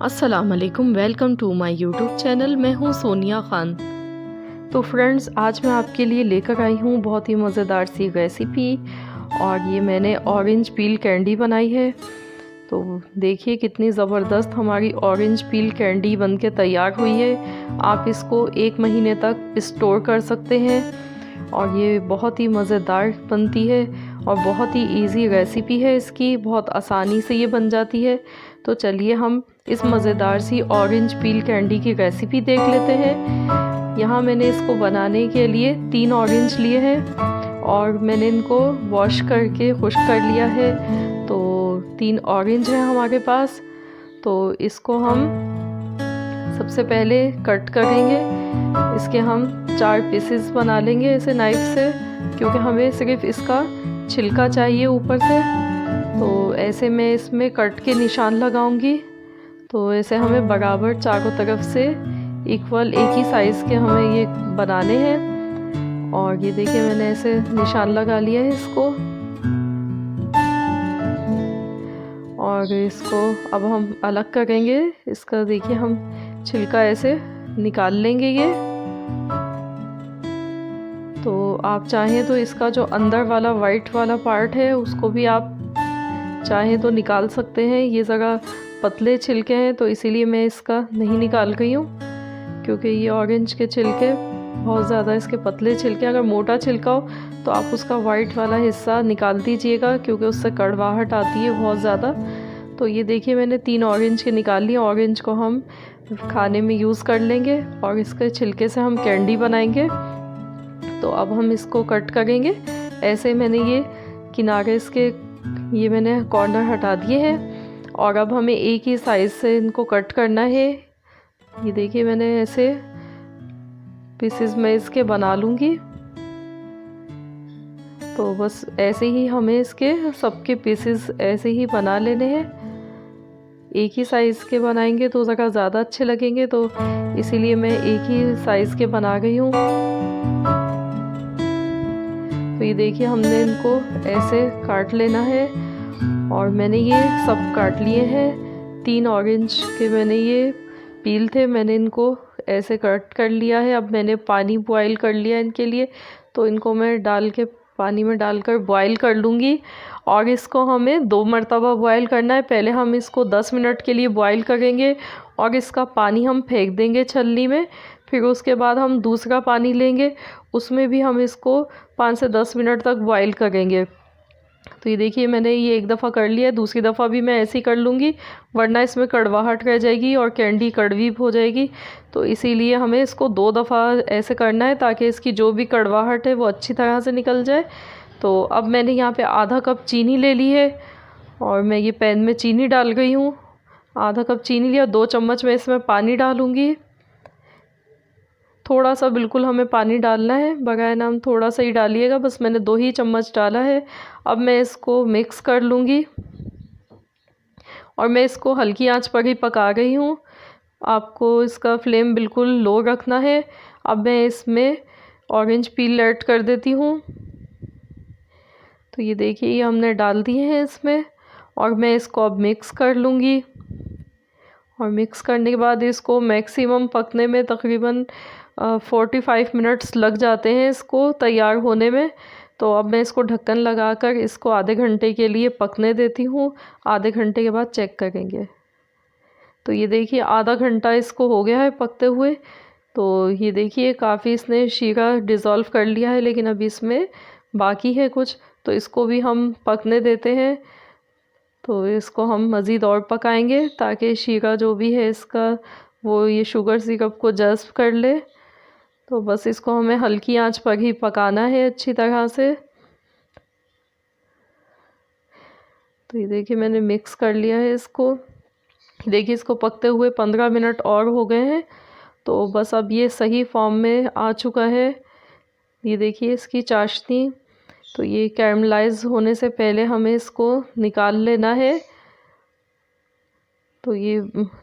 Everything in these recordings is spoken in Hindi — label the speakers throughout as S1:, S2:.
S1: अस्सलाम वालेकुम, welcome to my YouTube channel. मैं हूँ सोनिया ख़ान। तो फ्रेंड्स, आज मैं आपके लिए लेकर आई हूँ बहुत ही मज़ेदार सी रेसिपी। और ये मैंने ऑरेंज पील कैंडी बनाई है। तो देखिए कितनी ज़बरदस्त हमारी ऑरेंज पील कैंडी बनके तैयार हुई है। आप इसको 1 महीने तक स्टोर कर सकते हैं और ये बहुत ही मज़ेदार बनती है और बहुत ही इजी रेसिपी है इसकी, बहुत आसानी से ये बन जाती है। तो चलिए हम इस मज़ेदार सी ऑरेंज पील कैंडी की रेसिपी देख लेते हैं। यहाँ मैंने इसको बनाने के लिए 3 ऑरेंज लिए हैं और मैंने इनको वॉश करके खुश्क कर लिया है। तो 3 ऑरेंज हैं हमारे पास। तो इसको हम सबसे पहले कट करेंगे। इसके हम 4 पीसेस बना लेंगे ऐसे नाइफ से, क्योंकि हमें सिर्फ इसका छिलका चाहिए ऊपर से। तो ऐसे मैं इसमें कट के निशान लगाऊंगी। तो ऐसे हमें बराबर चारों तरफ से इक्वल एक ही साइज़ के हमें ये बनाने हैं। और ये देखिए मैंने ऐसे निशान लगा लिया है इसको। और इसको अब हम अलग करेंगे। इसका देखिए हम छिलका ऐसे निकाल लेंगे ये। तो आप चाहें तो इसका जो अंदर वाला वाइट वाला पार्ट है उसको भी आप चाहें तो निकाल सकते हैं। ये ज़रा पतले छिलके हैं तो इसीलिए मैं इसका नहीं निकाल रही हूँ, क्योंकि ये ऑरेंज के छिलके बहुत ज़्यादा इसके पतले छिलके। अगर मोटा छिलका हो तो आप उसका वाइट वाला हिस्सा निकाल दीजिएगा, क्योंकि उससे कड़वाहट आती है बहुत ज़्यादा। तो ये देखिए मैंने 3 ऑरेंज के निकाल लिए। ऑरेंज को हम खाने में यूज़ कर लेंगे और इसके छिलके से हम कैंडी बनाएंगे। तो अब हम इसको कट करेंगे। ऐसे मैंने ये किनारे इसके ये मैंने कॉर्नर हटा दिए हैं और अब हमें एक ही साइज़ से इनको कट करना है। ये देखिए मैंने ऐसे पीसेस में इसके बना लूँगी। तो बस ऐसे ही हमें इसके सबके पीसेस ऐसे ही बना लेने हैं। एक ही साइज़ के बनाएंगे तो ज़रा ज़्यादा अच्छे लगेंगे, तो इसीलिए मैं एक ही साइज़ के बना गई हूँ। तो ये देखिए हमने इनको ऐसे काट लेना है और मैंने ये सब काट लिए हैं। 3 ऑरेंज के मैंने ये पील थे, मैंने इनको ऐसे कट कर लिया है। अब मैंने पानी बॉईल कर लिया इनके लिए, तो इनको मैं डाल के पानी में डालकर बॉईल कर लूँगी। और इसको हमें 2 मरतबा बॉईल करना है। पहले हम इसको 10 मिनट के लिए बॉईल करेंगे और इसका पानी हम फेंक देंगे छलनी में। फिर उसके बाद हम दूसरा पानी लेंगे, उसमें भी हम इसको 5 से 10 मिनट तक बॉईल करेंगे। तो ये देखिए मैंने ये एक दफ़ा कर लिया है, दूसरी दफ़ा भी मैं ऐसे ही कर लूँगी, वरना इसमें कड़वाहट रह जाएगी और कैंडी कड़वी हो जाएगी। तो इसीलिए हमें इसको 2 दफ़ा ऐसे करना है, ताकि इसकी जो भी कड़वाहट है वो अच्छी तरह से निकल जाए। तो अब मैंने यहाँ पे आधा कप चीनी ले ली है और मैं ये पैन में चीनी डाल गई हूँ। आधा कप चीनी लिया, 2 चम्मच मैं इसमें पानी डालूँगी। थोड़ा सा बिल्कुल हमें पानी डालना है, बगैर नाम थोड़ा सा ही डालिएगा, बस मैंने 2 ही चम्मच डाला है। अब मैं इसको मिक्स कर लूँगी और मैं इसको हल्की आंच पर ही पका रही हूँ। आपको इसका फ्लेम बिल्कुल लो रखना है। अब मैं इसमें ऑरेंज पील ऐड कर देती हूँ। तो ये देखिए ये हमने डाल दिए हैं इसमें और मैं इसको अब मिक्स कर लूँगी। और मिक्स करने के बाद इसको मैक्सिमम पकने में तकरीबन 45 मिनट्स लग जाते हैं इसको तैयार होने में। तो अब मैं इसको ढक्कन लगाकर इसको आधे घंटे के लिए पकने देती हूँ। आधे घंटे के बाद चेक करेंगे। तो ये देखिए आधा घंटा इसको हो गया है पकते हुए। तो ये देखिए काफ़ी इसने शीरा डिज़ोल्व कर लिया है, लेकिन अभी इसमें बाकी है कुछ, तो इसको भी हम पकने देते हैं। तो इसको हम मज़ीद और पकाएंगे ताकि शीरा जो भी है इसका वो ये शुगर सिरप को जज़्ब कर ले। तो बस इसको हमें हल्की आंच पर ही पकाना है अच्छी तरह से। तो ये देखिए मैंने मिक्स कर लिया है इसको। देखिए इसको पकते हुए 15 मिनट और हो गए हैं। तो बस अब ये सही फॉर्म में आ चुका है। ये देखिए इसकी चाशनी, तो ये कैरमलाइज़ होने से पहले हमें इसको निकाल लेना है। तो ये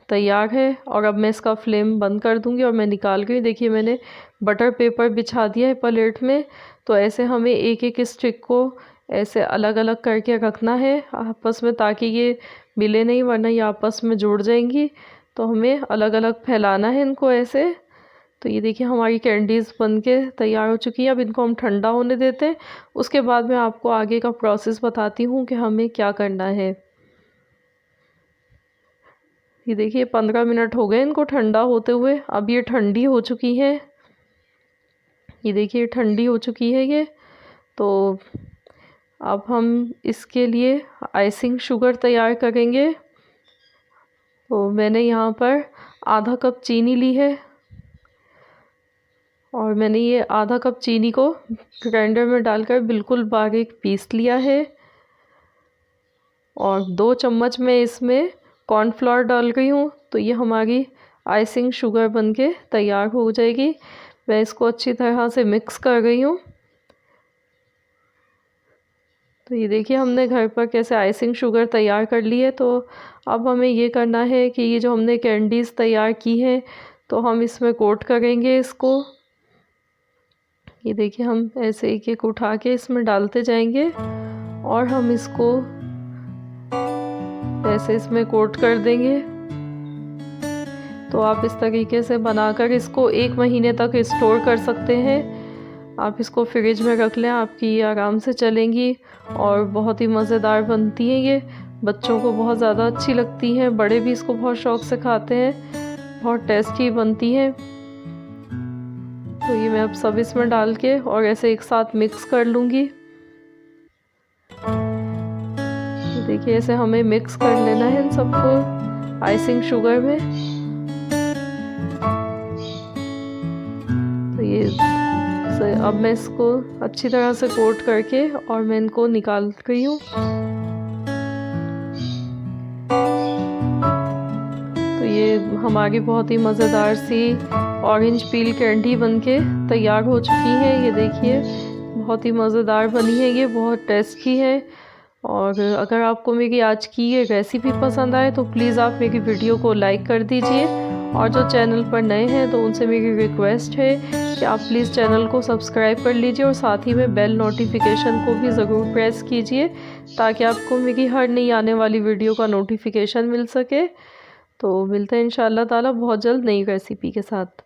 S1: तैयार है और अब मैं इसका फ्लेम बंद कर दूंगी और मैं निकाल गई। देखिए मैंने बटर पेपर बिछा दिया है प्लेट में। तो ऐसे हमें एक एक स्टिक को ऐसे अलग अलग करके रखना है आपस में, ताकि ये मिले नहीं, वरना ये आपस में जुड़ जाएंगी। तो हमें अलग अलग फैलाना है इनको ऐसे। तो ये देखिए हमारी कैंडीज़ बनके तैयार हो चुकी है। अब इनको हम ठंडा होने देते हैं, उसके बाद मैं आपको आगे का प्रोसेस बताती हूँ कि हमें क्या करना है। ये देखिए 15 मिनट हो गए इनको ठंडा होते हुए। अब ये ठंडी हो चुकी है, ये देखिए ठंडी हो चुकी है ये। तो अब हम इसके लिए आइसिंग शुगर तैयार करेंगे। तो मैंने यहाँ पर आधा कप चीनी ली है और मैंने ये आधा कप चीनी को ग्राइंडर में डालकर बिल्कुल बारीक पीस लिया है। और 2 चम्मच मैं इसमें कॉर्नफ्लोर डाल रही हूँ। तो ये हमारी आइसिंग शुगर बनके तैयार हो जाएगी। मैं इसको अच्छी तरह से मिक्स कर रही हूँ। तो ये देखिए हमने घर पर कैसे आइसिंग शुगर तैयार कर ली है। तो अब हमें ये करना है कि ये जो हमने कैंडीज़ तैयार की हैं तो हम इसमें कोट करेंगे इसको। ये देखिए हम ऐसे एक एक उठा के इसमें डालते जाएंगे और हम इसको ऐसे इसमें कोट कर देंगे। तो आप इस तरीके से बनाकर इसको 1 महीने तक स्टोर कर सकते हैं। आप इसको फ्रिज में रख लें, आपकी ये आराम से चलेंगी और बहुत ही मज़ेदार बनती हैं ये। बच्चों को बहुत ज़्यादा अच्छी लगती हैं, बड़े भी इसको बहुत शौक़ से खाते हैं, बहुत टेस्टी बनती है। तो ये मैं अब सब इसमें डाल के और ऐसे एक साथ मिक्स कर लूँगी। तो देखिए ऐसे हमें मिक्स कर लेना है इन सबको आइसिंग शुगर में। तो ये अब मैं इसको अच्छी तरह से कोट करके और मैं इनको निकाल रही हूँ। तो ये हमारी बहुत ही मज़ेदार सी ऑरेंज पील कैंडी बनके तैयार हो चुकी है। ये देखिए बहुत ही मज़ेदार बनी है, ये बहुत टेस्टी है। और अगर आपको मेरी आज की ये रेसिपी पसंद आए तो प्लीज़ आप मेरी वीडियो को लाइक कर दीजिए। और जो चैनल पर नए हैं तो उनसे मेरी रिक्वेस्ट है कि आप प्लीज़ चैनल को सब्सक्राइब कर लीजिए और साथ ही में बेल नोटिफिकेशन को भी ज़रूर प्रेस कीजिए ताकि आपको मेरी हर नई आने वाली वीडियो का नोटिफिकेशन मिल सके। तो मिलते हैं इंशाअल्लाह ताला बहुत जल्द नई रेसिपी के साथ।